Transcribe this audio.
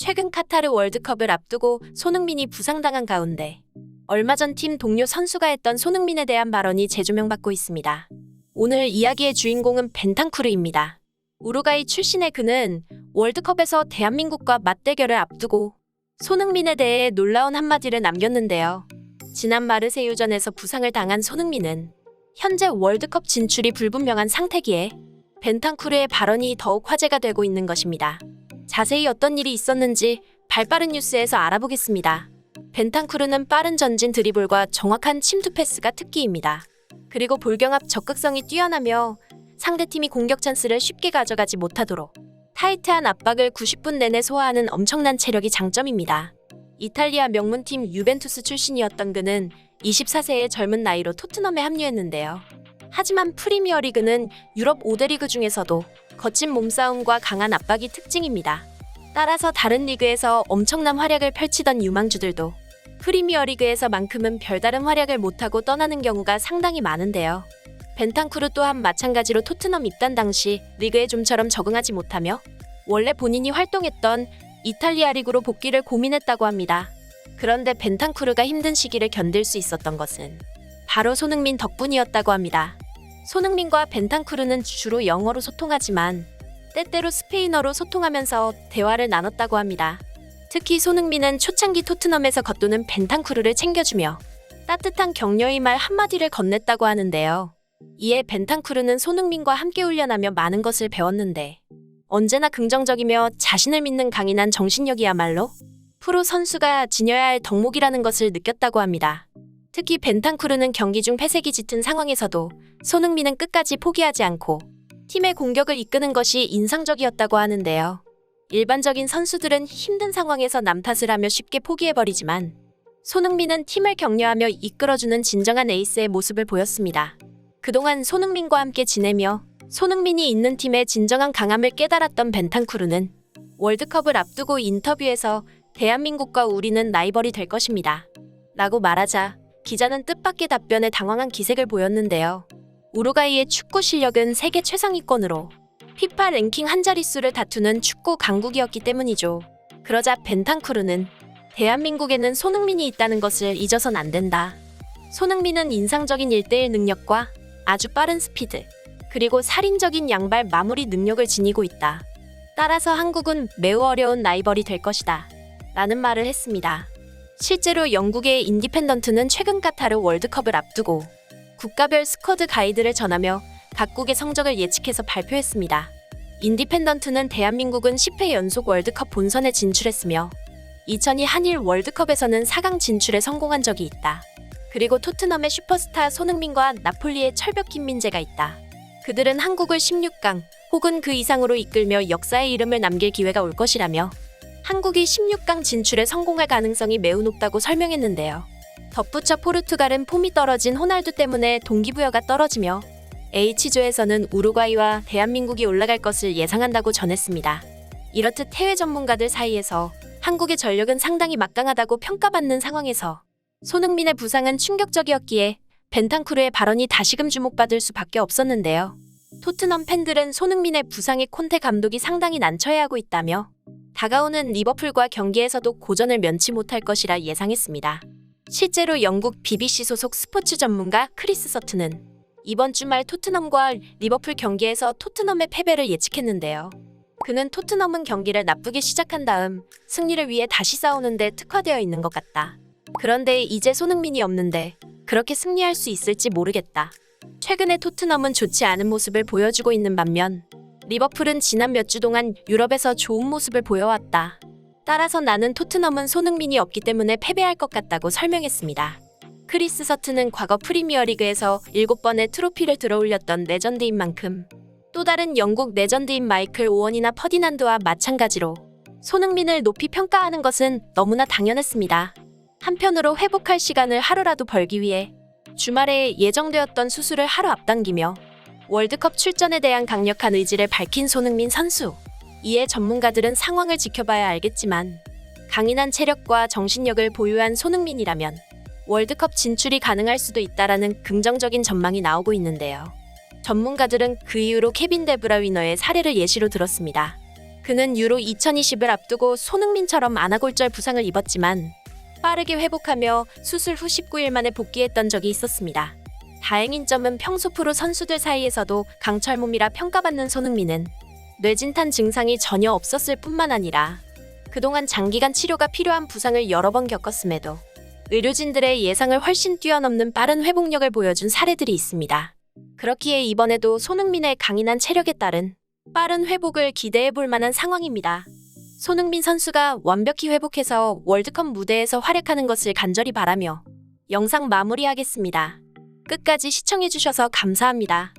최근 카타르 월드컵을 앞두고 손흥민이 부상당한 가운데 얼마 전 팀 동료 선수가 했던 손흥민에 대한 발언이 재조명받고 있습니다. 오늘 이야기의 주인공은 벤탄쿠르입니다. 우루과이 출신의 그는 월드컵에서 대한민국과 맞대결을 앞두고 손흥민에 대해 놀라운 한마디를 남겼는데요. 지난 마르세유전에서 부상을 당한 손흥민은 현재 월드컵 진출이 불분명한 상태기에 벤탄쿠르의 발언이 더욱 화제가 되고 있는 것입니다. 자세히 어떤 일이 있었는지 발빠른 뉴스에서 알아보겠습니다. 벤탄쿠르는 빠른 전진 드리블과 정확한 침투 패스가 특기입니다. 그리고 볼경합 적극성이 뛰어나며 상대팀이 공격 찬스를 쉽게 가져가지 못하도록 타이트한 압박을 90분 내내 소화하는 엄청난 체력이 장점입니다. 이탈리아 명문팀 유벤투스 출신이었던 그는 24세의 젊은 나이로 토트넘에 합류했는데요. 하지만 프리미어리그는 유럽 5대 리그 중에서도 거친 몸싸움과 강한 압박이 특징입니다. 따라서 다른 리그에서 엄청난 활약을 펼치던 유망주들도 프리미어리그에서만큼은 별다른 활약을 못하고 떠나는 경우가 상당히 많은데요. 벤탄쿠르 또한 마찬가지로 토트넘 입단 당시 리그에 좀처럼 적응하지 못하며 원래 본인이 활동했던 이탈리아 리그로 복귀를 고민했다고 합니다. 그런데 벤탄쿠르가 힘든 시기를 견딜 수 있었던 것은 바로 손흥민 덕분이었다고 합니다. 손흥민과 벤탄쿠르는 주로 영어로 소통하지만 때때로 스페인어로 소통하면서 대화를 나눴다고 합니다. 특히 손흥민은 초창기 토트넘에서 겉도는 벤탄쿠르를 챙겨주며 따뜻한 격려의 말 한마디를 건넸다고 하는데요. 이에 벤탄쿠르는 손흥민과 함께 훈련하며 많은 것을 배웠는데 언제나 긍정적이며 자신을 믿는 강인한 정신력이야말로 프로 선수가 지녀야 할 덕목이라는 것을 느꼈다고 합니다. 특히 벤탄쿠르는 경기 중 회색이 짙은 상황에서도 손흥민은 끝까지 포기하지 않고 팀의 공격을 이끄는 것이 인상적이었다고 하는데요. 일반적인 선수들은 힘든 상황에서 남 탓을 하며 쉽게 포기해버리지만 손흥민은 팀을 격려하며 이끌어주는 진정한 에이스의 모습을 보였습니다. 그동안 손흥민과 함께 지내며 손흥민이 있는 팀의 진정한 강함을 깨달았던 벤탄쿠르는 월드컵을 앞두고 인터뷰에서 대한민국과 우리는 라이벌이 될 것입니다. 라고 말하자 기자는 뜻밖의 답변에 당황한 기색을 보였는데요. 우루과이의 축구 실력은 세계 최상위권으로 피파 랭킹 한 자릿수를 다투는 축구 강국이었기 때문이죠. 그러자 벤탄쿠르는 대한민국에는 손흥민이 있다는 것을 잊어선 안 된다. 손흥민은 인상적인 1대1 능력과 아주 빠른 스피드, 그리고 살인적인 양발 마무리 능력을 지니고 있다. 따라서 한국은 매우 어려운 라이벌이 될 것이다. 라는 말을 했습니다. 실제로 영국의 인디펜던트는 최근 카타르 월드컵을 앞두고 국가별 스쿼드 가이드를 전하며 각국의 성적을 예측해서 발표했습니다. 인디펜던트는 대한민국은 10회 연속 월드컵 본선에 진출했으며 2002 한일 월드컵에서는 4강 진출에 성공한 적이 있다. 그리고 토트넘의 슈퍼스타 손흥민과 나폴리의 철벽 김민재가 있다. 그들은 한국을 16강 혹은 그 이상으로 이끌며 역사의 이름을 남길 기회가 올 것이라며 한국이 16강 진출에 성공할 가능성이 매우 높다고 설명했는데요. 덧붙여 포르투갈은 폼이 떨어진 호날두 때문에 동기부여가 떨어지며 H조에서는 우루과이와 대한민국이 올라갈 것을 예상한다고 전했습니다. 이렇듯 해외 전문가들 사이에서 한국의 전력은 상당히 막강하다고 평가받는 상황에서 손흥민의 부상은 충격적이었기에 벤탄쿠르의 발언이 다시금 주목받을 수밖에 없었는데요. 토트넘 팬들은 손흥민의 부상에 콘테 감독이 상당히 난처해하고 있다며 다가오는 리버풀과 경기에서도 고전을 면치 못할 것이라 예상했습니다. 실제로 영국 BBC 소속 스포츠 전문가 크리스 서튼은 이번 주말 토트넘과 리버풀 경기에서 토트넘의 패배를 예측했는데요. 그는 토트넘은 경기를 나쁘게 시작한 다음 승리를 위해 다시 싸우는데 특화되어 있는 것 같다. 그런데 이제 손흥민이 없는데 그렇게 승리할 수 있을지 모르겠다. 최근에 토트넘은 좋지 않은 모습을 보여주고 있는 반면 리버풀은 지난 몇 주 동안 유럽에서 좋은 모습을 보여왔다. 따라서 나는 토트넘은 손흥민이 없기 때문에 패배할 것 같다고 설명했습니다. 크리스 서튼은 과거 프리미어리그에서 7번의 트로피를 들어올렸던 레전드인 만큼 또 다른 영국 레전드인 마이클 오원이나 퍼디난드와 마찬가지로 손흥민을 높이 평가하는 것은 너무나 당연했습니다. 한편으로 회복할 시간을 하루라도 벌기 위해 주말에 예정되었던 수술을 하루 앞당기며 월드컵 출전에 대한 강력한 의지를 밝힌 손흥민 선수. 이에 전문가들은 상황을 지켜봐야 알겠지만 강인한 체력과 정신력을 보유한 손흥민이라면 월드컵 진출이 가능할 수도 있다라는 긍정적인 전망이 나오고 있는데요. 전문가들은 그 이후로 케빈 데브라위너의 사례를 예시로 들었습니다. 그는 유로 2020을 앞두고 손흥민처럼 안아골절 부상을 입었지만 빠르게 회복하며 수술 후 19일 만에 복귀했던 적이 있었습니다. 다행인 점은 평소 프로 선수들 사이에서도 강철 몸이라 평가받는 손흥민은 뇌진탄 증상이 전혀 없었을 뿐만 아니라 그동안 장기간 치료가 필요한 부상을 여러 번 겪었음에도 의료진들의 예상을 훨씬 뛰어넘는 빠른 회복력을 보여준 사례들이 있습니다. 그렇기에 이번에도 손흥민의 강인한 체력에 따른 빠른 회복을 기대해 볼 만한 상황입니다. 손흥민 선수가 완벽히 회복해서 월드컵 무대에서 활약하는 것을 간절히 바라며 영상 마무리하겠습니다. 끝까지 시청해주셔서 감사합니다.